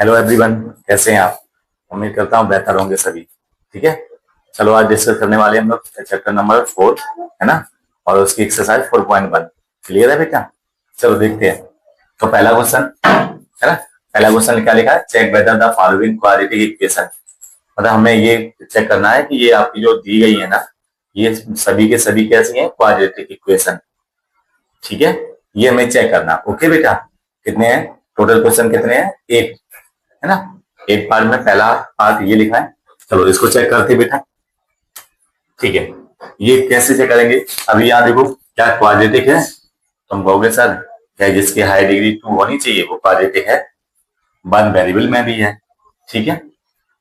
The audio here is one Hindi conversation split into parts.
हेलो एवरीवन, कैसे हैं आप। उम्मीद करता हूँ बेहतर होंगे सभी। ठीक है, चलो आज डिस्कस करने वाले हम लोग चैप्टर नंबर 4, है ना। और उसकी एक्सरसाइज 4.1 क्लियर है बेटा। चलो देखते हैं। तो पहला क्वेश्चन है ना। पहला क्वेश्चन क्या लिखा है, check whether the following quadratic equation. मतलब हमें ये चेक करना है कि ये आपकी जो दी गई है ना, ये सभी के सभी कैसी हैं, क्वाड्रेटिक इक्वेशन। ठीक है, ये हमें चेक करना। ओके बेटा, कितने हैं टोटल क्वेश्चन, कितने हैं, एक, है ना। एक पार्ट में पहला पार्ट ये लिखा है। चलो इसको चेक करते बेटा। ठीक है, ये कैसे चेक करेंगे। अभी यहाँ देखो, क्या क्वाड्रेटिक है। तुम कहोगे सर क्या जिसकी हाई डिग्री 2 होनी चाहिए वो क्वाड्रेटिक है। वन वेरिएबल में भी है। ठीक है,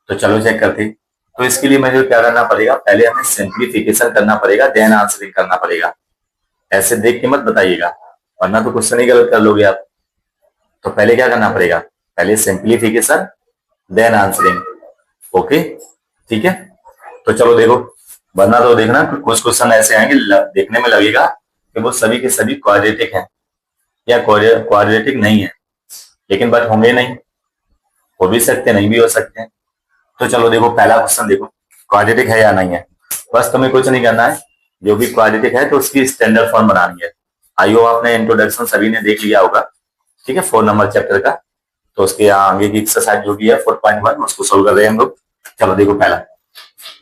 तो चलो चेक करते। तो इसके लिए मुझे क्या करना पड़ेगा, पहले हमें सिंप्लीफिकेशन करना पड़ेगा, देन आंसरिंग करना पड़ेगा। ऐसे देख के मत बताइएगा, वरना तो क्वेश्चन ही गलत कर लोगे आप। तो पहले क्या करना पड़ेगा, पहले सिंप्लीफिकेशन देन आंसरिंग। ओके, ठीक है। तो चलो देखो, वरना तो देखना कुछ क्वेश्चन ऐसे आएंगे देखने में लगेगा कि वो सभी के सभी क्वाड्रेटिक हैं या क्वाड्रेटिक नहीं है, लेकिन बट होंगे नहीं। हो भी सकते, नहीं भी हो सकते हैं। तो चलो देखो, पहला क्वेश्चन देखो, क्वाड्रेटिक है या नहीं है। बस तुम्हें कुछ नहीं करना है, जो भी क्वाड्रेटिक है तो उसकी स्टैंडर्ड फॉर्म बनानी है। आइयो आपने इंट्रोडक्शन सभी ने देख लिया होगा। ठीक है, 4 नंबर चैप्टर का। तो उसके यहाँ आगे की एक्सरसाइज जो भी है 4.1 उसको सोल्व कर रहे हैं हम लोग। चलो देखो, पहला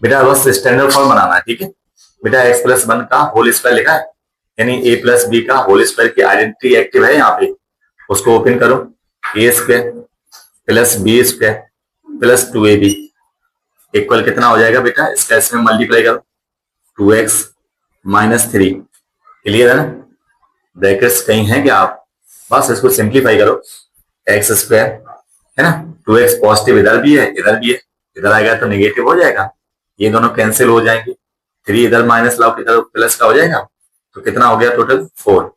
बेटा बस स्टैंडर्ड फॉर्म बनाना है। ठीक है बेटा, x प्लस 1 का होल स्क्वायर लिखा है, यानी a प्लस बी का होल स्क्वायर की आइडेंटिटी एक्टिव है यहाँ पे। उसको ओपन करो, A square plus B square plus 2ab equal कितना हो जाएगा बेटा, इसका इसमें मल्टीप्लाई करो, 2x माइनस 3। क्लियर है ना, ब्रैकेट्स कहीं है क्या आप, बस इसको सिंप्लीफाई करो, एक्स स्क्वायर, है ना। 2x पॉजिटिव इधर भी है इधर भी है, इधर आएगा तो नेगेटिव हो जाएगा, ये दोनों कैंसिल हो जाएंगे। 3 इधर माइनस लाओ, इधर प्लस का हो जाएगा, तो कितना हो गया टोटल 4।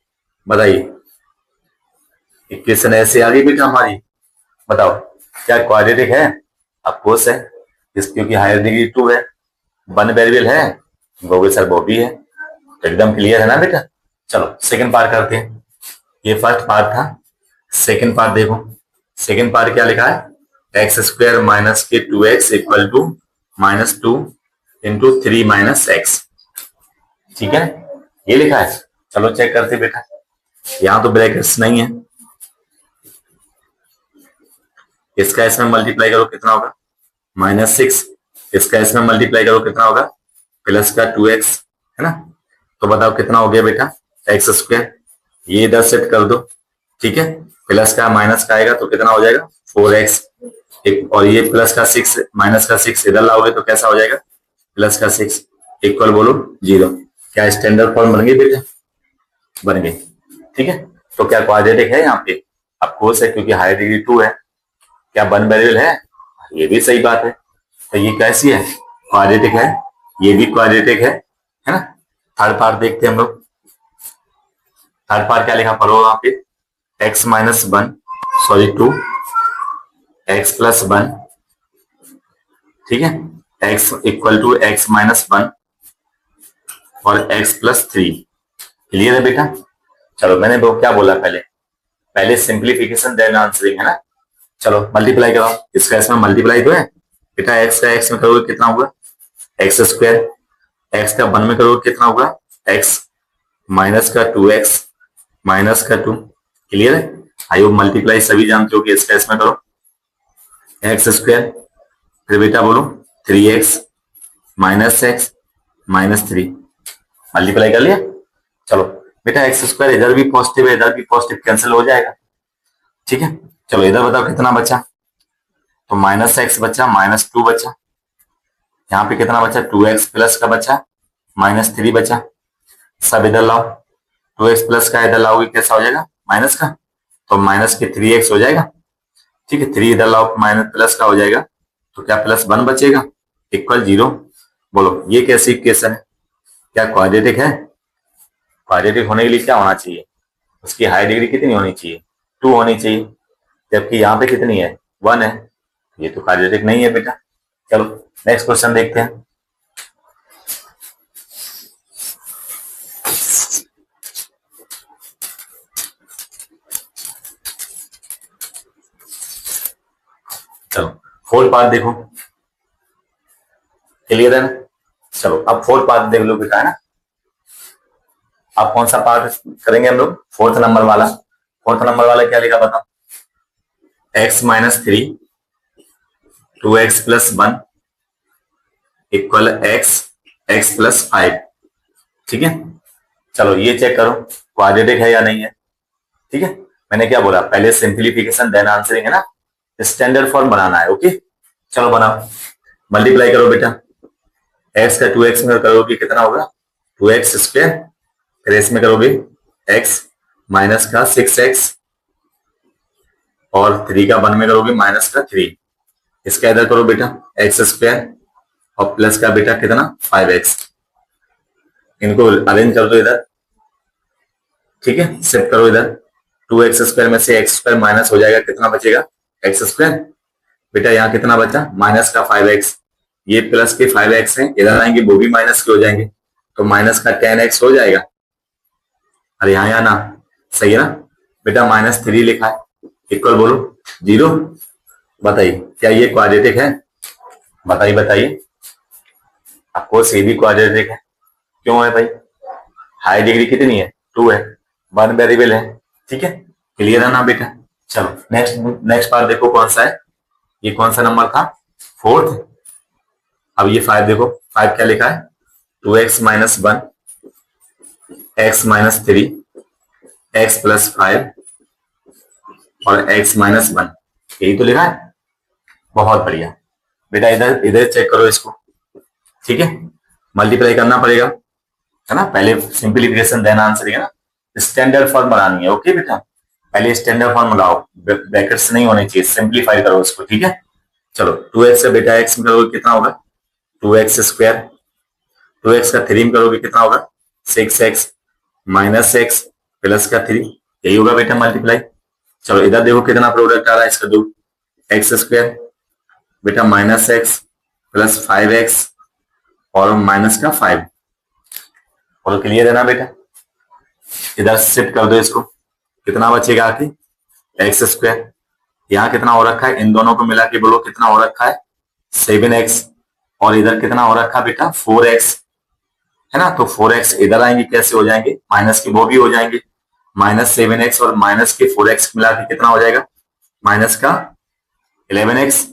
बताइए, इक्वेशन ऐसे आ गई बेटा हमारी। बताओ क्या क्वाड्रेटिक है, ऑफकोर्स है, क्योंकि हायर डिग्री 2 है, वन वेरिएबल है, वो सर वो भी है। तो एकदम क्लियर है ना बेटा। चलो सेकंड पार्ट करते हैं, ये फर्स्ट पार्ट था। सेकंड पार्ट देखो, सेकंड पार्ट क्या लिखा है, एक्स स्क्वायर माइनस के 2x equal to minus 2 into 3 minus x. ठीक है, ये लिखा है। चलो चेक करते बेटा, यहां तो ब्रैकेट्स नहीं है, इसका इसमें मल्टीप्लाई करो कितना होगा, -6। इसका इसमें मल्टीप्लाई करो कितना होगा, प्लस का 2x, है ना। तो बताओ कितना हो गया बेटा, एक्स स्क्वायर, ये इधर सेट कर दो। ठीक है, प्लस का माइनस का आएगा तो कितना हो जाएगा 4x, एक और ये प्लस का 6 माइनस का 6 इधर लाओगे तो कैसा हो जाएगा, प्लस का 6 इक्वल बोलो 0। क्या स्टैंडर्ड फॉर्म बन गई बेटा, बन गई। ठीक है, तो क्या क्वाड्रेटिक है यहाँ पे, ऑफकोर्स है, क्योंकि हाई डिग्री 2 है। क्या वन वेरिएबल है, ये भी सही बात है। तो ये कैसी है, क्वाड्रेटिक है, ये भी क्वाड्रेटिक है ना। थर्ड पार्ट देखते हैं हम लोग। थर्ड पार्ट क्या लिखा पढ़ो वहां पे, x minus 1 sorry 2 x plus 1। ठीक है, x equal to x minus 1 और x प्लस 3। क्लियर है बेटा। चलो मैंने वो क्या बोला पहले, पहले सिंप्लीफिकेशन देन आंसरिंग, है ना। चलो मल्टीप्लाई कराओ, इसका इसमें मल्टीप्लाई तो है बेटा, एक्स का एक्स में करोगे कितना होगा, एक्स स्क्वायर, एक्स का 1 में करोगे कितना होगा, एक्स माइनस का 2x माइनस का 2। क्लियर है, आई होप मल्टीप्लाई सभी जानते हो कि इसका इसमें करो, एक्स स्क्वायर, फिर बेटा बोलो 3x minus x minus 3। Multiply कर लिया। चलो बेटा एक्स स्क्वायर इधर भी पॉजिटिव है इधर भी पॉजिटिव, कैंसिल हो जाएगा। ठीक है, चलो इधर बताओ कितना बचा, तो माइनस एक्स बचा माइनस 2 बचा, यहाँ पे कितना बचा 2x प्लस का बचा -3 बचा। सब इधर लाओ, 2x प्लस का इधर लाओगे कैसा हो जाएगा माइनस का, तो माइनस के 3x हो जाएगा। ठीक है, 3 इधर लाओ माइनस प्लस का हो जाएगा, तो क्या प्लस 1 बचेगा इक्वल 0। बोलो ये कैसी इक्वेशन है, क्या क्वाड्रेटिक है। क्वाड्रेटिक होने के लिए क्या होना चाहिए, उसकी हाई डिग्री कितनी होनी चाहिए, 2 होनी चाहिए, जबकि यहाँ पे कितनी है 1 है, ये तो क्वाड्रेटिक नहीं है बेटा। चलो नेक्स्ट क्वेश्चन देखते हैं। चलो फोर्थ पार्ट देखो, क्लियर है ना। चलो अब फोर्थ पार्ट देख लो बेटा, है ना। अब कौन सा पार्ट करेंगे हम लोग, फोर्थ नंबर वाला। फोर्थ नंबर वाला क्या लिखा बताओ, x-3 2x+1 इक्वल x+5, ठीक है। चलो ये चेक करो क्वाड्रेटिक है या नहीं है, ठीक है। मैंने क्या बोला, पहले सिंप्लीफिकेशन देन आंसरिंग, है ना। स्टैंडर्ड फॉर्म बनाना है, ओके। चलो बनाओ, मल्टीप्लाई करो बेटा, x का 2x में करोगे कितना होगा 2x², फिर इसमें करोगे x माइनस का 6x, और 3 का 1 में करोगे माइनस का 3, इसका इधर करो बेटा x² और प्लस का बेटा कितना 5x, इनको अरेंज कर दो इधर, ठीक है। शिफ्ट करो इधर, 2x² में से x² माइनस हो जाएगा, कितना बचेगा x², बेटा यहाँ कितना बचा माइनस का 5x, ये प्लस के 5x है, इधर आएंगे वो भी माइनस के हो जाएंगे, तो माइनस का 10x हो जाएगा। अरे यहाँ ना सही है ना बेटा, -3 लिखा है, इक्वल बोलो 0। बताइए क्या ये क्वाड्रेटिक है, बताइए बताइए। आपको ये भी क्वाड्रेटिक है, क्यों है भाई, हाई डिग्री कितनी है 2 है, 1 वेरिएबल है, ठीक है। क्लियर है ना बेटा। चलो नेक्स्ट पार्ट देखो कौन सा है, ये कौन सा नंबर था फोर्थ। अब ये 5 देखो, 5 क्या लिखा है 2x-1 x-3 x+5 और x-1, यही तो लिखा है। बहुत बढ़िया बेटा, इधर इधर चेक करो इसको, ठीक है। मल्टीप्लाई करना पड़ेगा, है ना, पहले सिंप्लीफिकेशन देना आंसर है ना, स्टैंडर्ड फॉर्म बनानी है, ओके बेटा। पहले स्टैंडर्ड फॉर्म बनाओ, ब्रैकेट्स नहीं होने चाहिए, सिंप्लीफाई करो उसको, ठीक है। चलो 2x से बेटा x में करोगे कितना होगा 2x², 2x का 3 में करोगे कितना होगा 6x माइनस x प्लस का 3, यही होगा बेटा मल्टीप्लाई। चलो इधर देखो कितना प्रोडक्ट आ रहा है इसका, दो x² बेटा -x प्लस 5x और माइनस का 5, और क्लियर है ना बेटा। इधर शिफ्ट कर दो इसको, कितना बचेगा आके x², यहाँ कितना हो रखा है, इन दोनों को मिला के बोलो कितना हो रखा है 7x, और इधर कितना हो रखा है बेटा 4x, है ना। तो 4x इधर आएंगे, कैसे हो जाएंगे, माइनस के वो भी हो जाएंगे, -7x और माइनस के 4x मिला के कितना हो जाएगा माइनस का 11x।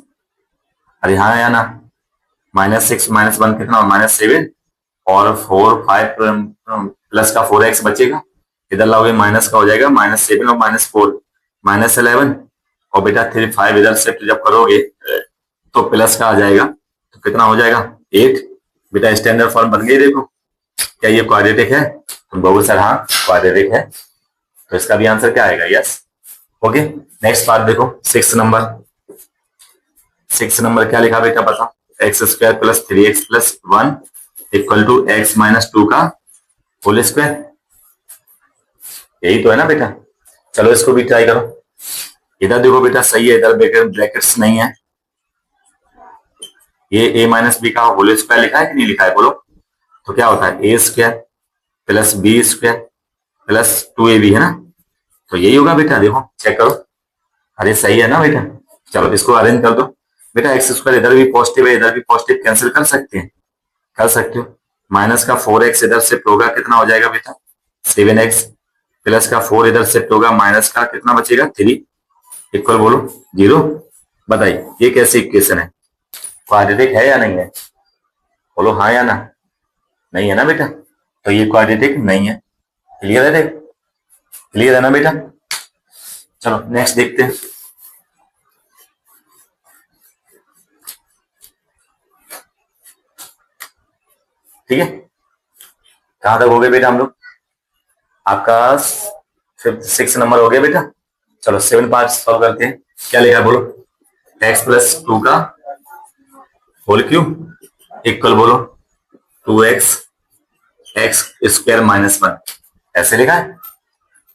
अरे हाँ या ना, -6 -1 कितना -7 और 4 5 प्लस का 4x बचेगा, इधर लाओगे माइनस का हो जाएगा -7 और -4 -11, और बेटा 3 5 इधर शिफ्ट जब करोगे तो प्लस का आ जाएगा, तो कितना हो जाएगा 8। बेटा स्टैंडर्ड फॉर्म बन गई, देखो क्या ये क्वाड्रेटिक है, तुम बोलोगे सर हाँ क्वाड्रेटिक है, तो इसका भी आंसर क्या आएगा यस, ओके। नेक्स्ट पार्ट देखो 6 नंबर, 6 नंबर क्या लिखा बेटा बताओ, x² plus 3x plus 1 equal to x-2 का होल स्क्वायर, यही तो है ना बेटा। चलो इसको भी ट्राई करो, इधर देखो बेटा सही है, इधर ब्रैकेट्स नहीं है, ये a-b का होल स्क्वायर लिखा है कि नहीं लिखा है बोलो, तो क्या होता है a² plus b² plus 2ab, है ना, तो यही होगा बेटा, देखो चेक करो, अरे सही है ना बेटा। चलो इसको अरेंज कर दो बेटा, x² इधर भी पॉजिटिव है, इधर भी पॉजिटिव, कैंसिल कर सकते हैं, कर सकते हो, माइनस का 4x इधर शिफ्ट होगा, कितना हो जाएगा बेटा 7x प्लस का 4 इधर शिफ्ट होगा, माइनस का कितना बचेगा 3 इक्वल बोलो 0। बताइए ये कैसी इक्वेशन है, क्वाड्रेटिक है या नहीं है, बोलो हाँ या ना, नहीं है ना बेटा, तो ये क्वाड्रेटिक नहीं है। क्लियर है, क्लियर है ना बेटा। चलो नेक्स्ट देखते हैं, ठीक है। कहां तक हो गए बेटा हम लोग, आपका 6 नंबर हो गया बेटा। चलो 7 पार्ट सॉल्व करते हैं, क्या लिखा बोलो, x+2 का होल क्यूब इक्वल बोलो 2x x² -1, ऐसे लिखा है।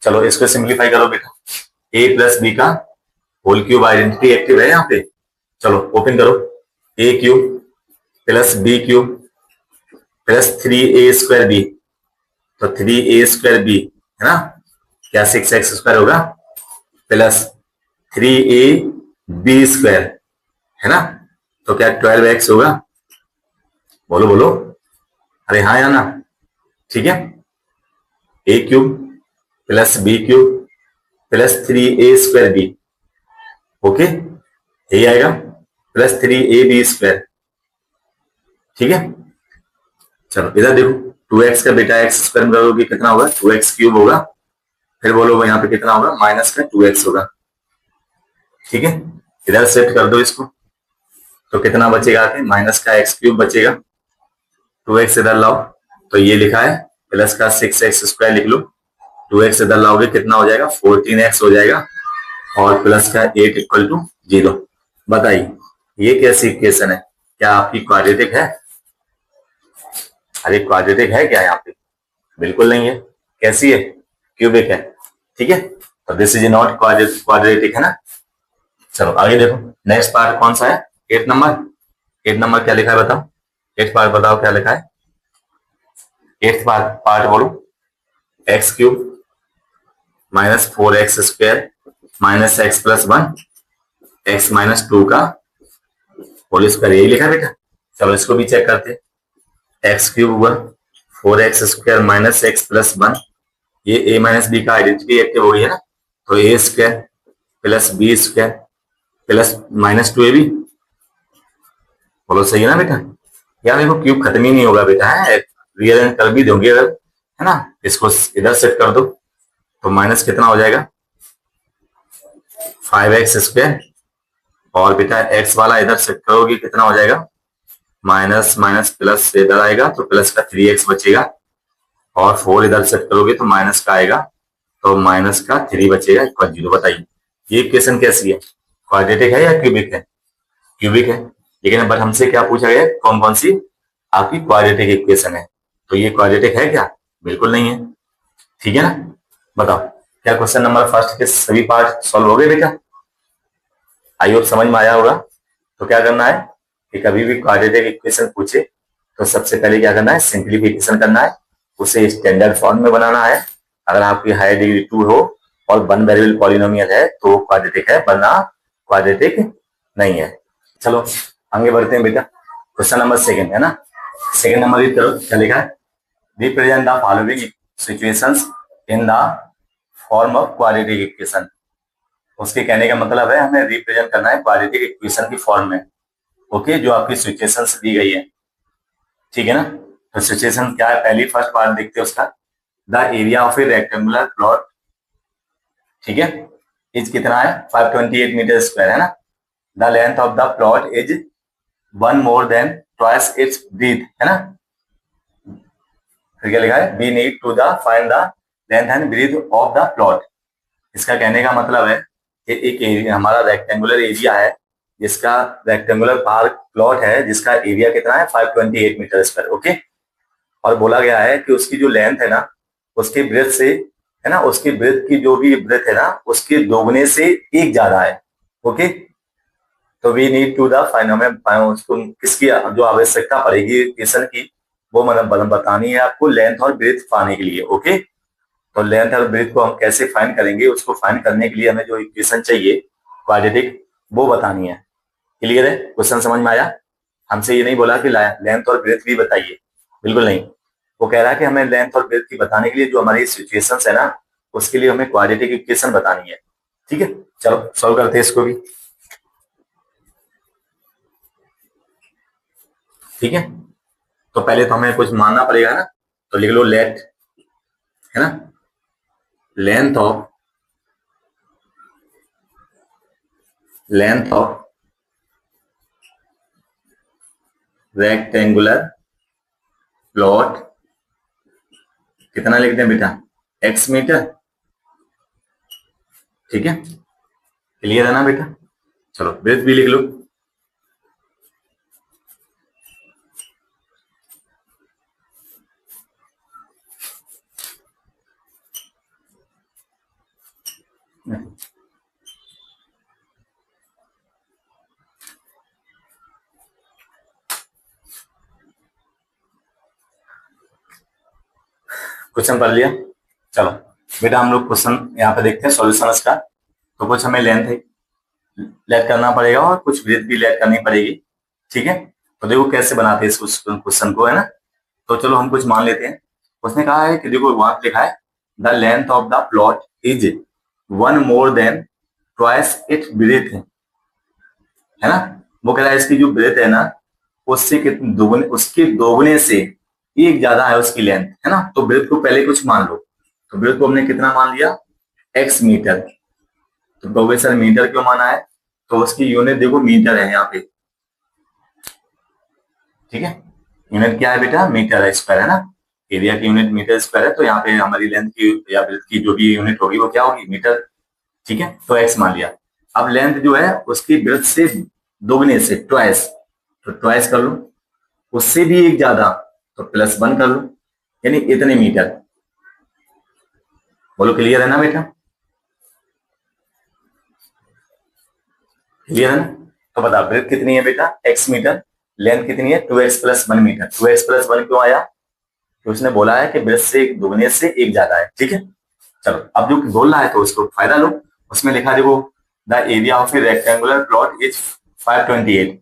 चलो इसको सिंप्लीफाई करो बेटा, a+b का होल क्यूब आइडेंटिटी एक्टिव है यहाँ पे, चलो ओपन करो, a cube plus b cube plus 3a²b, तो 3a²b है ना, क्या 6x² होगा प्लस 3ab², है ना। तो क्या 12x होगा? बोलो बोलो, अरे हाँ या ना। ठीक है, A cube plus B cube plus 3a² B, okay, यही आएगा, प्लस 3ab²। ठीक है, चलो इधर देखो, 2x का बेटा x² में करोगे कितना होगा? 2x³ होगा। फिर बोलो यहाँ पे कितना होगा? माइनस का 2x होगा। ठीक है, इधर सेट कर दो इसको, तो कितना बचेगा? माइनस का x³ बचेगा, 2x इधर लाओ, तो ये लिखा है प्लस का 6x² लिख लो, 2x इधर लाओगे कितना हो जाएगा? 14x हो जाएगा, और प्लस का 8 = 0। बताइए ये कैसी इक्वेशन है? क्या आपकी क्वाड्रेटिक है? अरे क्वाड्रेटिक है क्या यहाँ पे? बिल्कुल नहीं है। कैसी है? क्यूबिक है। ठीक है, तो दिस इज नॉट क्वाड्रेटिक, है ना। चलो आगे देखो, नेक्स्ट पार्ट कौन सा है? 8 नंबर। 8 नंबर क्या लिखा है बताओ? 8 पार्ट बताओ क्या लिखा है? 8 पार्ट बोलो। x³ minus 4x² minus x+1 x-2 का होल स्क्वायर, यही लिखा है बेटा। चलो इसको भी चेक करते हैं। x³ हुआ 4x² माइनस x+1, ये a माइनस बी का आइडेंटिटी एक्टिव हो गई है ना, तो a² plus b² plus -2ab। बोलो सही है ना बेटा? यार देखो क्यूब खत्म ही नहीं होगा बेटा, है रियल एंड कर भी दोगे अगर, है ना। इसको इधर सेट कर दो, तो माइनस कितना हो जाएगा? 5x², और बेटा x वाला इधर सेट करोगे कितना हो जाएगा? माइनस माइनस प्लस इधर आएगा, तो प्लस का 3x बचेगा, और 4 इधर सेट करोगे तो माइनस का आएगा, तो माइनस का 3 बचेगा इक्वल 0। बताइए ये इक्वेशन कैसी है? क्वाड्रेटिक है या क्यूबिक है? क्यूबिक है, लेकिन बट हमसे क्या पूछा गया? कौन कौन सी आपकी क्वाड्रेटिक इक्वेशन है? तो ये क्वाड्रेटिक है क्या? बिल्कुल नहीं है। ठीक है ना, बताओ क्या क्वेश्चन नंबर फर्स्ट के सभी पार्ट सॉल्व हो गए बेटा? आई होप समझ में आया होगा। तो क्या करना है कि कभी भी क्वाड्रेटिक इक्वेशन पूछे तो सबसे पहले क्या करना है? सिंप्लीफिकेशन करना है, उसे स्टैंडर्ड फॉर्म में बनाना है। अगर आपकी हायर डिग्री 2 हो और 1 वेरिएबल पॉलिनोमियल है तो क्वाड्रेटिक है, वरना क्वाड्रेटिक नहीं है। चलो आगे बढ़ते हैं बेटा, क्वेश्चन नंबर सेकंड है ना। सेकंड नंबर की तरफ क्या लिखा है? Represent the following situations in the form of quadratic equation. उसके कहने का मतलब है हमें रिप्रेजेंट करना है क्वाड्रेटिक इक्वेशन की फॉर्म में, ओके, जो आपकी सिचुएशंस दी गई है। ठीक है ना, तो सिचुएशन क्या है? पहली फर्स्ट पार्ट देखते हैं उसका। The area of A rectangular plot, ठीक है, इज कितना है? 528 मीटर स्क्वायर, है ना। The length of the plot is 1 more than twice its breadth, है ना। फिर क्या लिखा है? We need to the find the length and breadth of the plot. इसका कहने का मतलब है कि एक एरिया, हमारा रेक्टेंगुलर एरिया है, जिसका रेक्टेंगुलर पार्क प्लॉट है, जिसका एरिया कितना है? 528 मीटर स्क्वायर, ओके। और बोला गया है कि उसकी जो लेंथ है ना, उसकी ब्रेथ से, है ना, उसकी ब्रेथ की जो भी ब्रेथ है ना, उसके दोगुने से एक ज्यादा है, ओके। तो we need to the find, हमें उसको किसकी जो आवश्यकता पड़ेगी इक्वेशन की, वो मतलब बतानी है आपको लेंथ और ब्रेथ पाने के लिए, ओके। तो लेंथ और ब्रेथ को हम कैसे फाइंड करेंगे? उसको फाइंड करने के लिए हमें जो इक्वेशन चाहिए क्वाड्रेटिक, वो बतानी है। क्लियर है? क्वेश्चन समझ में आया? हमसे ये नहीं बोला कि लेंथ और ब्रेथ भी बताइए, बिल्कुल नहीं। वो कह रहा है कि हमें लेंथ और ब्रेथ की बताने के लिए जो हमारी सिचुएशंस है ना, उसके लिए हमें क्वाड्रेटिक इक्वेशन बतानी है। ठीक है, चलो सॉल्व करते हैं इसको भी। ठीक है, तो पहले तो हमें कुछ मानना पड़ेगा ना, तो लिख लो लेट, है ना, लेंथ ऑफ रेक्टेंगुलर प्लॉट कितना लिखते हैं बेटा? x metre. ठीक है, क्लियर है ना बेटा? चलो ब्रेथ भी लिख लो। क्वेश्चन पढ़ लिया। चलो बेटा हम लोग क्वेश्चन यहाँ पे देखते हैं सॉल्यूशन इसका। तो कुछ हमें लेंथ है, लेट करना पड़ेगा और कुछ ब्रेथ भी लेट करनी पड़ेगी, ठीक है। तो देखो कैसे बनाते हैं इस क्वेश्चन को, है ना। तो चलो हम कुछ मान लेते हैं। उसने कहा है कि देखो वहां पे लिखा है the length of the plot is one more than twice it breadth, है ना। वो कह रहा है इसकी जो ब्रेथ है ना, उससे कितने दोगुने, उसके दोगुने से एक ज्यादा है उसकी लेंथ, है ना। तो ब्रेथ को पहले कुछ मान लो। तो ब्रेथ को हमने कितना मान लिया, x मीटर। तो कहोगे सर मीटर क्यों माना है, तो उसकी यूनिट देखो मीटर है यहाँ पे, ठीक है। यूनिट क्या है बेटा, मीटर स्क्वायर, है ना। एरिया की यूनिट मीटर स्क्वायर है, तो यहाँ पे हमारी लेंथ की या ब्रेथ की जो भी यूनिट होगी वो क्या होगी, मीटर, ठीक है। तो x मान लिया। अब लेंथ जो है उसकी ब्रेथ से दोगुने से ट्वाइस, तो ट्वाइस कर लो, उससे भी एक ज्यादा तो +1 कर लो, यानी इतने मीटर। बोलो क्लियर है ना बेटा, क्लियर है ना। तो बता ब्रेथ कितनी है बेटा, x मीटर, लेंथ कितनी है 2x+1 मीटर। 2x+1 क्यों आया, तो उसने बोला है कि ब्रेथ से दोगुने से एक ज्यादा है, ठीक है। चलो अब जो बोल रहा है तो उसको फायदा लो। उसमें लिखा देखो the area of A rectangular plot is 528।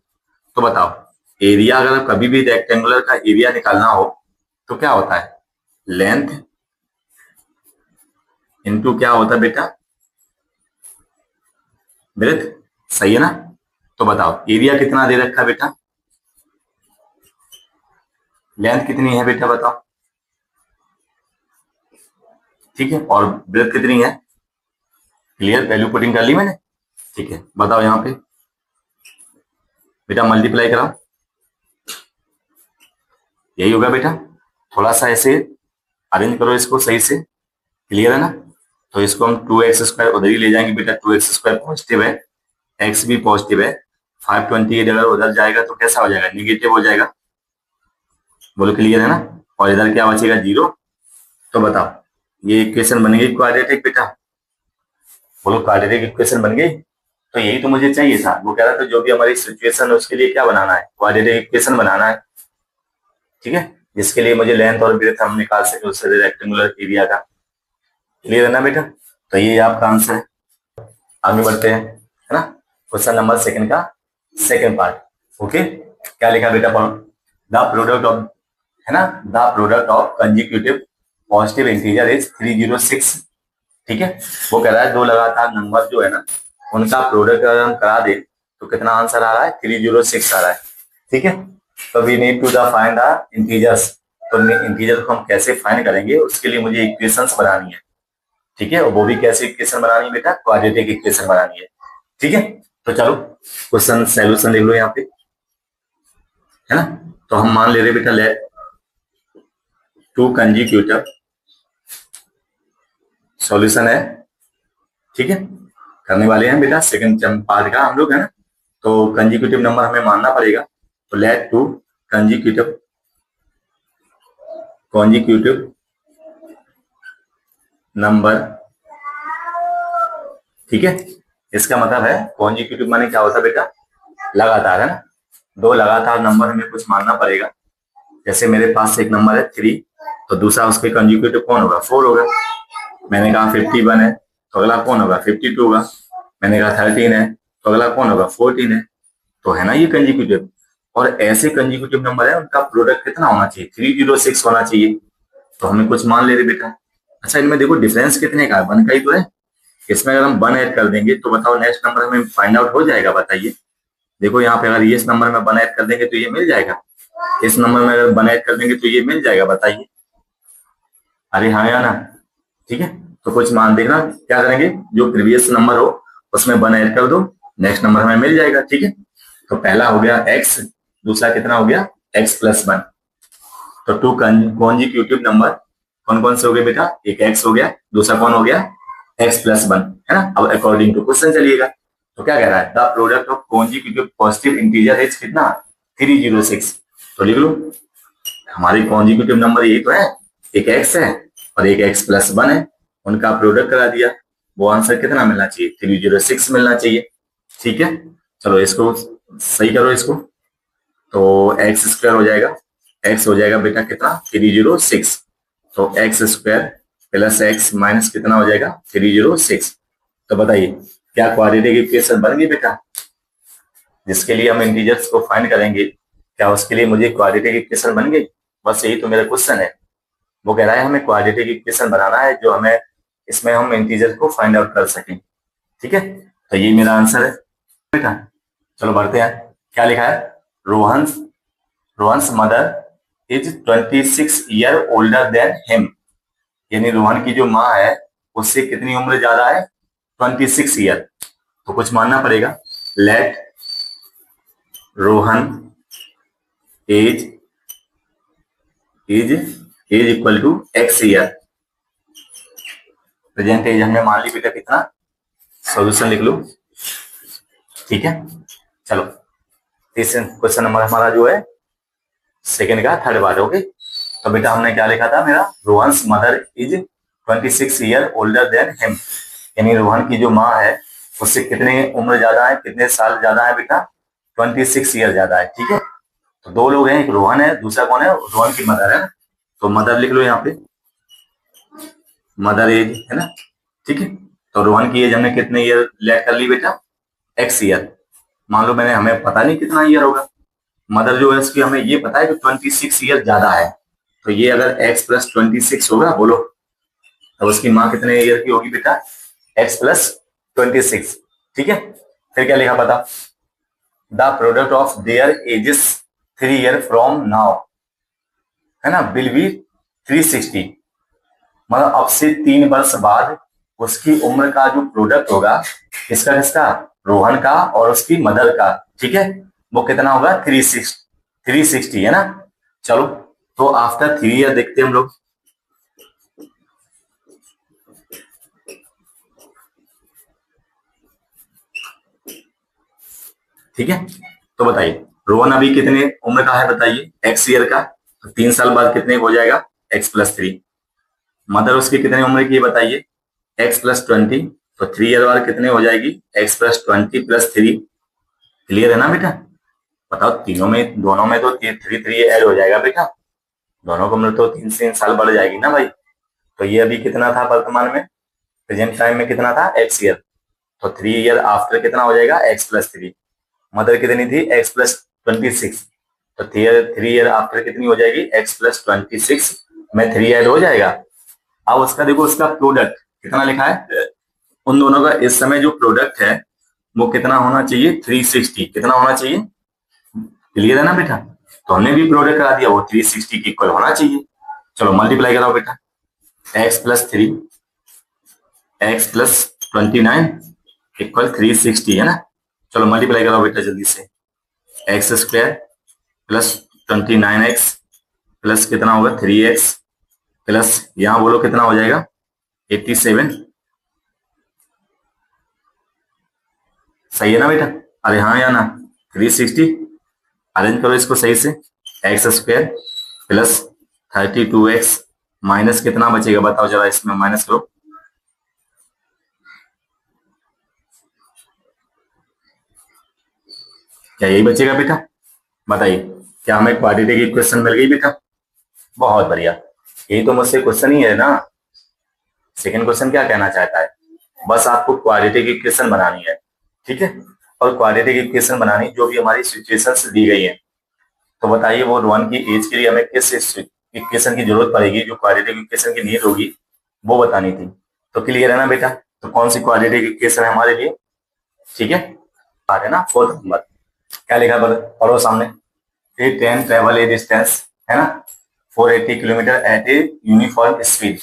तो बताओ एरिया, अगर कभी भी रेक्टेंगुलर का एरिया निकालना हो तो क्या होता है, लेंथ इनटू क्या होता है बेटा, ब्रेथ, सही है ना। तो बताओ एरिया कितना दे रखा है बेटा, लेंथ कितनी है बेटा बताओ, ठीक है, और ब्रेथ कितनी है, क्लियर, वैल्यू पुटिंग कर ली मैंने, ठीक है। बताओ यहाँ पे बेटा मल्टीप्लाई कराओ, यही होगा बेटा। थोड़ा सा ऐसे अरेंज करो इसको सही से, क्लियर है ना। तो इसको हम 2x² उधर ही ले जाएंगे बेटा, 2x² पॉजिटिव है, x भी पॉजिटिव है, 528 अगर उधर जाएगा तो कैसा हो जाएगा, निगेटिव हो जाएगा। बोलो क्लियर है ना। और इधर क्या बचेगा, 0। तो बताओ ये इक्वेशन बन गई क्वाड्रेटिक बेटा, बोलो क्वाड्रेटिक इक्वेशन बन गई। तो यही तो मुझे चाहिए था, वो कह रहा था जो भी हमारी सिचुएशन है उसके लिए क्या बनाना है, क्वाड्रेटिक इक्वेशन बनाना है, ठीक है। जिसके लिए मुझे लेंथ और ब्रेथ हम निकाल सके उससे रेक्टेंगुलर एरिया का, क्लियर है ना बेटा। तो ये आपका आंसर है। आगे बढ़ते हैं, है ना। क्वेश्चन नंबर सेकंड का सेकंड पार्ट, ओके। क्या लिखा बेटा, द प्रोडक्ट ऑफ, है ना, the product of consecutive positive integer is 306, ठीक है। वो कह रहा है दो लगातार नंबर जो है ना उनका प्रोडक्ट अगर हम करा दे तो कितना आंसर आ रहा है, 306 आ रहा है, ठीक है। तो we need to the find the integers. तो इंटीजर को हम कैसे फाइंड करेंगे, उसके लिए मुझे इक्वेशंस बनानी है, ठीक है। और वो भी कैसे इक्वेशन बनानी है बेटा, क्वाड्रेटिक इक्वेशन बनानी है, ठीक है। तो चलो क्वेश्चन सॉल्यूशन लिख लो यहाँ पे, है ना। तो हम मान ले रहे बेटा लेट टू कंजिक्यूटिव सॉल्यूशन है, ठीक है। करने वाले हैं बेटा सेकंड पार्ट का हम लोग, है ना। तो कंजिक्यूटिव नंबर हमें मानना पड़ेगा। तो let two consecutive consecutive number, ठीक है। इसका मतलब है कॉन्जिक्यूटिव माने क्या होता है बेटा, लगातार, है ना। दो लगातार नंबर हमें कुछ मानना पड़ेगा। जैसे मेरे पास एक नंबर है 3, तो दूसरा उसके कंजिक्यूटिव कौन होगा, 4 होगा। मैंने कहा 51 है तो अगला कौन होगा, 52 होगा। मैंने कहा 13 है तो अगला कौन होगा, 14 है। तो है ना ये कंजिक्यूटिव। और ऐसे कंजिक्यूटिव नंबर है उनका प्रोडक्ट कितना होना चाहिए, 306 होना चाहिए। तो हमें कुछ मान ले रहे बेटा। अच्छा इनमें देखो डिफरेंस कितने का है, 1 का ही तो है। इसमें अगर हम 1 ऐड कर देंगे तो बताओ नेक्स्ट नंबर हमें फाइंड आउट हो जाएगा, बताइए। देखो यहाँ पे अगर ये इस नंबर में 1 ऐड कर देंगे तो ये मिल जाएगा, इस नंबर में अगर 1 ऐड कर देंगे तो ये मिल जाएगा, बताइए। अरे हाँ या ना, ठीक है। तो कुछ मान देखना क्या करेंगे, जो प्रीवियस नंबर हो उसमें 1 ऐड कर दो, नेक्स्ट नंबर हमें मिल जाएगा, ठीक है। तो पहला हो गया x, दूसरा कितना हो गया x+1। तो टू कॉन्जिक्यूटिव नंबर कौन कौन से हो गए बेटा, एक x हो गया, दूसरा कौन हो गया x+1, है ना। अब अकॉर्डिंग टू क्वेश्चन चलिएगा। तो क्या कह रहा है, the product of consecutive positive integer is कितना, 306। तो लिख लो हमारी कॉन्जिक्यूटिव नंबर यही तो है, एक x है और एक x+1 है, उनका प्रोडक्ट करा दिया। वो आंसर कितना मिलना चाहिए, 306 मिलना चाहिए, ठीक है। चलो इसको सही करो इसको। तो x² हो जाएगा, x हो जाएगा बेटा कितना 306। तो x² + x माइनस कितना हो जाएगा 306। तो बताइए क्या क्वाड्रेटिक इक्वेशन बन गई बेटा? जिसके लिए हम इंटीजर्स को फाइंड करेंगे, क्या उसके लिए मुझे क्वाड्रेटिक इक्वेशन बन गई? बस यही तो मेरा क्वेश्चन है। वो कह रहा है हमें क्वाड्रेटिक इक्वेशन बनाना है जो हमें इसमें हम इंटीजर को फाइंड आउट कर सकें। ठीक है, तो ये मेरा आंसर है बेटा। चलो बढ़ते हैं, क्या लिखा है? Rohan's Rohan's mother is 26 year older than him. यानी रोहन की जो माँ है उससे कितनी उम्र ज्यादा है? 26 ईयर। तो कुछ मानना पड़ेगा। Let Rohan age age age equal to x year. Present age हमने मान ली बेटा कितना? सॉल्यूशन लिख लो। ठीक है, चलो तीसरा क्वेश्चन नंबर हमारा जो है सेकंड का थर्ड बार। ओके, तो बेटा हमने क्या लिखा था? मेरा Rohan's mother is 26 year older than him. यानी रोहन की जो माँ है उससे कितने उम्र ज्यादा है, कितने साल ज्यादा है बेटा? 26 ईयर ज्यादा है। ठीक है, तो दो लोग हैं, एक रोहन है, दूसरा कौन है? रोहन की मदर है। तो मदर लिख लो यहाँ पे, मदर एज है ना। ठीक है, तो रोहन की एज हमने कितने ईयर लेट कर ली बेटा? X year. मान लो मैंने, हमें पता नहीं कितना ईयर होगा, मदर जो है उसकी हमें ये पता है कि 26 ईयर ज्यादा है। तो ये अगर x प्लस 26 होगा, बोलो तो उसकी माँ कितने ईयर की होगी बेटा? x plus 26। ठीक है, फिर क्या लिखा पता? The product of their edges 3 year from now, है ना, विल बी 360। मतलब अब से 3 वर्ष बाद उसकी उम्र का जो प्रोडक्ट होगा, किसका किसका? रोहन का और उसकी मदर का। ठीक है, वो कितना होगा? 360 है ना। चलो, तो आफ्टर 3 ईयर देखते हैं हम लोग। ठीक है, तो बताइए रोहन अभी कितने उम्र का है बताइए? एक्स ईयर का। तो 3 साल बाद कितने हो जाएगा? X plus 3। मदर उसकी कितने उम्र की है बताइए? X plus 20। तो 3 ईयर बाद कितने हो जाएगी? X plus 20 plus 3। क्लियर है ना बेटा? बताओ, तीनों में, दोनों में तो 3 ऐड हो जाएगा बेटा, दोनों को उम्र तो 3 साल बढ़ जाएगी ना भाई। तो ये अभी कितना था वर्तमान में, प्रेजेंट टाइम में कितना था? X year. तो 3 ईयर आफ्टर कितना हो जाएगा? X plus 3। मदर कितनी थी? X plus 26। तो 3 ईयर आफ्टर कितनी हो जाएगी? एक्स प्लस 26 में 3 ऐड हो जाएगा। अब उसका देखो, उसका प्रोडक्ट कितना लिखा है? उन दोनों का इस समय जो प्रोडक्ट है वो कितना होना चाहिए? 360। कितना होना चाहिए? क्लियर है ना बेटा? तो हमने भी प्रोडक्ट करा दिया, वो 360 की इक्वल होना चाहिए। चलो मल्टीप्लाई कराओ बेटा। X plus 3 x plus 29 equal 360 है ना। चलो मल्टीप्लाई कराओ बेटा जल्दी से। X square plus 29x plus कितना होगा? 3x प्लस यहां बोलो कितना हो जाएगा? 87। सही है ना बेटा? अरे हाँ या ना? 360 अरेंज करो इसको सही से। X square plus 32x minus कितना बचेगा बताओ जरा, इसमें माइनस करो। क्या यही बचेगा बेटा? बताइए, क्या हमें क्वाड्रेटिक इक्वेशन मिल गई बेटा? बहुत बढ़िया, यही तो मुझसे क्वेश्चन ही है ना। सेकंड क्वेश्चन क्या कहना चाहता है? बस आपको क्वाड्रेटिक इक्वेशन बनानी है। ठीक है, और क्वाड्रेटिक इक्वेशन बनानी जो भी हमारी सिचुएशंस दी गई है। तो बताइए वो रोहन की एज के लिए हमें किस इक्वेशन की जरूरत पड़ेगी, जो क्वाड्रेटिक इक्वेशन की नीड होगी वो बतानी थी। तो क्लियर है ना बेटा? तो कौन सी क्वाड्रेटिक इक्वेशन है हमारे लिए? ठीक है, आ रहे ना 4th नंबर। क्या लिखा पढ़ो सामने। A train travel a distance, है ना, 480 kilometre at a uniform speed.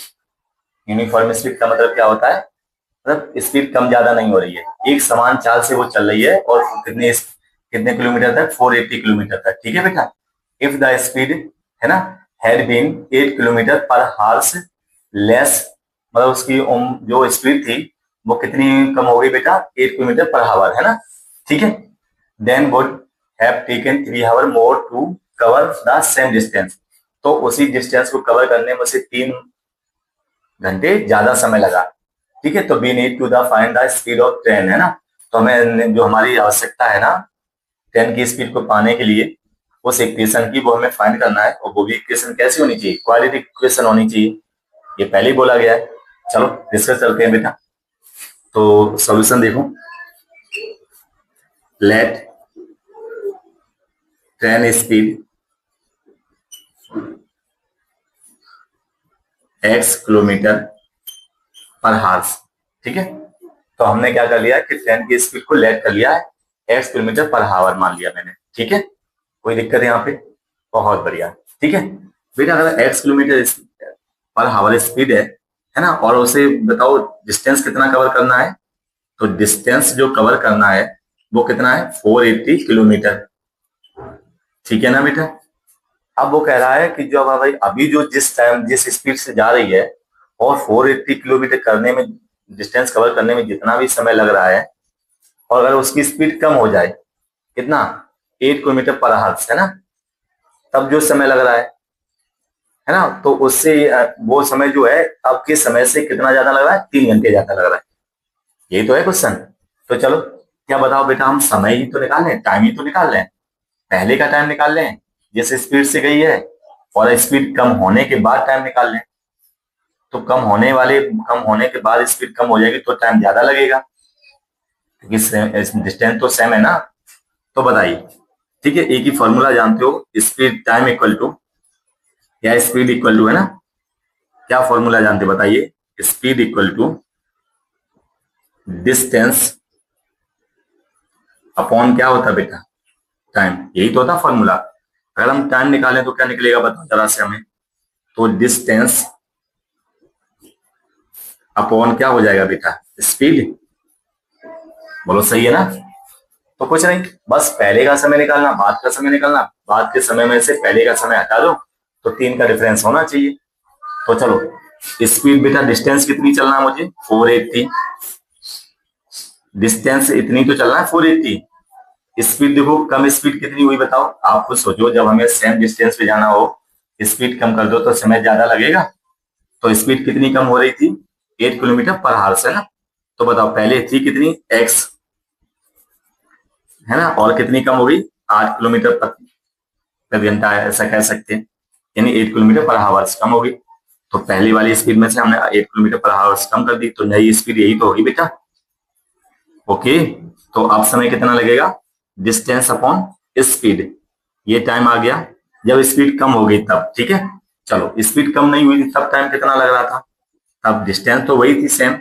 Uniform speed का मतलब क्या होता है? मतलब स्पीड कम ज्यादा नहीं हो रही है, एक समान चाल से वो चल रही है। और कितने कितने किलोमीटर तक? 480 किलोमीटर तक। ठीक है बेटा। इफ द स्पीड, है ना, had been 8 kilometre per horse less, मतलब उसकी जो स्पीड थी वो कितनी कम हो गई बेटा? 8 किलोमीटर पर हावर, है ना। ठीक है, then would have taken 3 hour more to cover the same distance. तो उसी डिस्टेंस को कवर करने में से 3 घंटे ज्यादा समय लगा। ठीक है, तो we need to the find the speed of train, है ना। तो हमें जो हमारी आवश्यकता है ना ट्रेन की स्पीड को पाने के लिए, उस इक्वेशन की वो हमें फाइंड करना है। और वो भी इक्वेशन कैसी होनी चाहिए? क्वाड्रेटिक इक्वेशन होनी चाहिए। ये पहले ही बोला गया है। चलो डिस्कस करते हैं बेटा। तो सॉल्यूशन देखो, let train speed x kilometre per hours, ठीक है। तो हमने क्या कर लिया कि ट्रेन की स्पीड को लेट कर लिया है x किलोमीटर पर हावर मान लिया मैंने, ठीक है। कोई दिक्कत है यहाँ पे? बहुत बढ़िया, ठीक है। बेटा अगर x किलोमीटर पर हावर स्पीड है ना, और उसे बताओ डिस्टेंस कितना कवर करना है, तो डिस्टेंस जो कवर करना है वो कितना है, 480 किलोमीटर, ठीक है ना बेटा। अब वो कह रहा है कि जो भाई अभी जो जिस स्पीड से जा रही है और 480 किलोमीटर करने में, डिस्टेंस कवर करने में जितना भी समय लग रहा है, और अगर उसकी स्पीड कम हो जाए, कितना, 8 किलोमीटर पर आवर है ना, तब जो समय लग रहा है ना, तो उससे वो समय जो है अब के समय से कितना ज्यादा लग रहा है, 3 घंटे ज्यादा लग रहा है। यही तो है क्वेश्चन। तो चलो क्या बताओ बेटा, हम समय ही तो निकाल लें, टाइम ही तो निकाल लें, पहले का टाइम निकाल लें जिस स्पीड से गई है, और स्पीड कम होने के बाद टाइम निकाल लें। तो कम होने के बाद स्पीड कम हो जाएगी तो टाइम ज्यादा लगेगा, क्योंकि डिस्टेंस तो सेम है ना। तो बताइए, ठीक है, एक ही फॉर्मूला जानते हो, स्पीड टाइम इक्वल टू, या स्पीड इक्वल टू है ना, क्या फॉर्मूला जानते हो बताइए, speed equal to distance upon क्या होता है बेटा, टाइम, यही तो होता फॉर्मूला। अगर हम टाइम निकालें तो क्या निकलेगा बताओ जरा से हमें, तो डिस्टेंस अपॉन क्या हो जाएगा बेटा, स्पीड, बोलो सही है ना। तो कुछ नहीं, बस पहले का समय निकालना, बाद का समय निकालना, बाद के समय में से पहले का समय हटा दो, तो 3 का डिफरेंस होना चाहिए। तो चलो स्पीड बेटा, डिस्टेंस कितनी चलना है मुझे, 480, डिस्टेंस इतनी तो चलना है 480, स्पीड देखो कम स्पीड कितनी हुई बताओ, आप खुद सोचो, जब हमें सेम डिस्टेंस पे जाना हो, स्पीड कम कर दो तो समय ज्यादा लगेगा। तो स्पीड कितनी कम हो रही थी, 8 किलोमीटर पर आवर से ना। तो बताओ पहले थी कितनी, x है ना, और कितनी कम हो गई, 8 किलोमीटर प्रति घंटा, ऐसा कह सकते हैं, यानी 8 किलोमीटर पर आवर कम हो गई। तो पहली वाली स्पीड में से हमने 8 किलोमीटर पर आवर कम कर दी, तो नई स्पीड यही तो होगी बेटा। ओके, तो अब समय कितना लगेगा, डिस्टेंस अपॉन स्पीड, ये टाइम आ गया जब स्पीड कम हो गई तब, ठीक है। चलो स्पीड कम नहीं हुई थी तब टाइम कितना लग रहा था, तब डिस्टेंस तो वही थी सेम,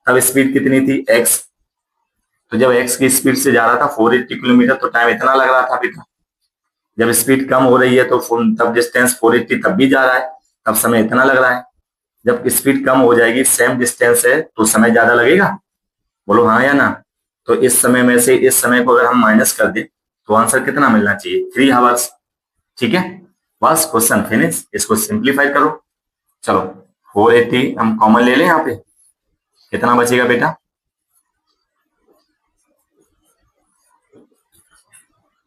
तब स्पीड कितनी थी, x। तो जब x की स्पीड से जा रहा था 480 किलोमीटर तो टाइम इतना लग रहा था बेटा। जब स्पीड कम हो रही है तो तब डिस्टेंस 480 तब भी जा रहा है, तब समय इतना लग रहा है। जब स्पीड कम हो जाएगी, सेम डिस्टेंस है, तो समय ज्यादा लगेगा, बोलो हाँ या ना। तो इस समय में से इस समय को अगर हम माइनस कर दें तो आंसर कितना मिलना चाहिए, 3 आवर्स, ठीक है। बस क्वेश्चन फिनिश, इसको सिंप्लीफाई करो। चलो 480 हम कॉमन ले लें, यहाँ पे कितना बचेगा बेटा,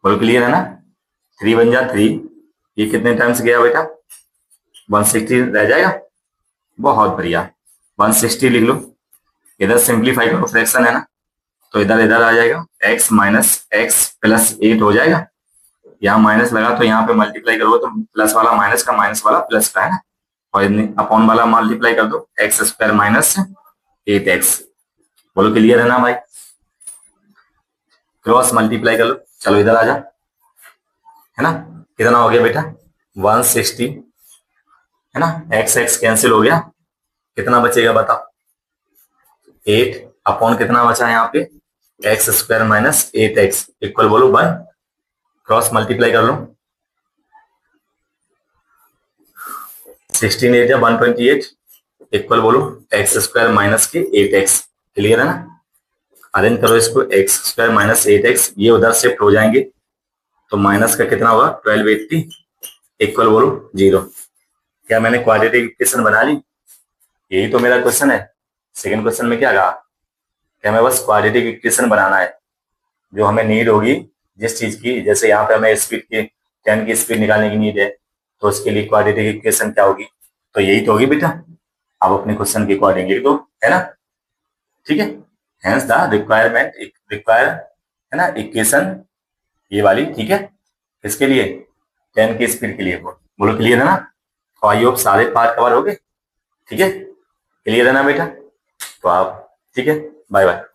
बोलो क्लियर है ना, 3 बन जा 3, ये कितने टाइम्स गया बेटा, 160 रह जाएगा, बहुत बढ़िया, 160 लिख लो। इधर सिंप्लीफाई करो, फ्रैक्शन है ना, तो इधर इधर आ जाएगा, x माइनस एक्स प्लस 8 हो जाएगा। यहाँ माइनस लगा तो यहाँ पे मल्टीप्लाई करो तो प्लस वाला माइनस का, माइनस वाला प्लस का है ना, और अपॉन वाला मल्टीप्लाई कर दो, एक्स स्क्वायर माइनस 8x। बोलो क्लियर है ना भाई, क्रॉस मल्टीप्लाई कर लो, चलो इधर आ जा, है ना, कितना हो गया बेटा, 160 है ना, एक्स एक्स कैंसिल हो गया, कितना बचेगा बताओ, 8 अपॉन कितना बचा यहाँ पे, x square minus 8x equal बोलो 1, क्रॉस मल्टीप्लाई कर लो, 16 8 या 128 इक्वल बोलो एक्स स्क्वायर माइनस के 8x, क्लियर है ना। अरेंज करो इसको, एक्स स्क्वायर माइनस 8x, ये उधर शिफ्ट हो जाएंगे, तो माइनस का कितना होगा 1280 इक्वल बोलो 0। क्या मैंने क्वाड्रेटिक इक्वेशन बना ली, यही तो मेरा क्वेश्चन है। सेकंड क्वेश्चन में क्या कहा, कि हमें बस क्वाड्रेटिक इक्वेशन बनाना है, जो हमें नीड होगी जिस चीज की, जैसे यहाँ पे हमें स्पीड की, ट्रेन की स्पीड निकालने की नीड है, तो उसके लिए क्वाड्रेटिक इक्वेशन क्या होगी, तो यही तो होगी बेटा। आप अपने क्वेश्चन के अकॉर्डिंग लिख दो, है ना, ठीक है। हेंस द रिक्वायर है ना इक्वेशन, ये वाली, ठीक है, किसके लिए, ट्रेन की स्पीड के लिए, बोलो क्लियर है ना। तो आई होप सारे पार्ट कवर हो गए, ठीक है, क्लियर है ना बेटा। तो आप, ठीक है, बाय बाय।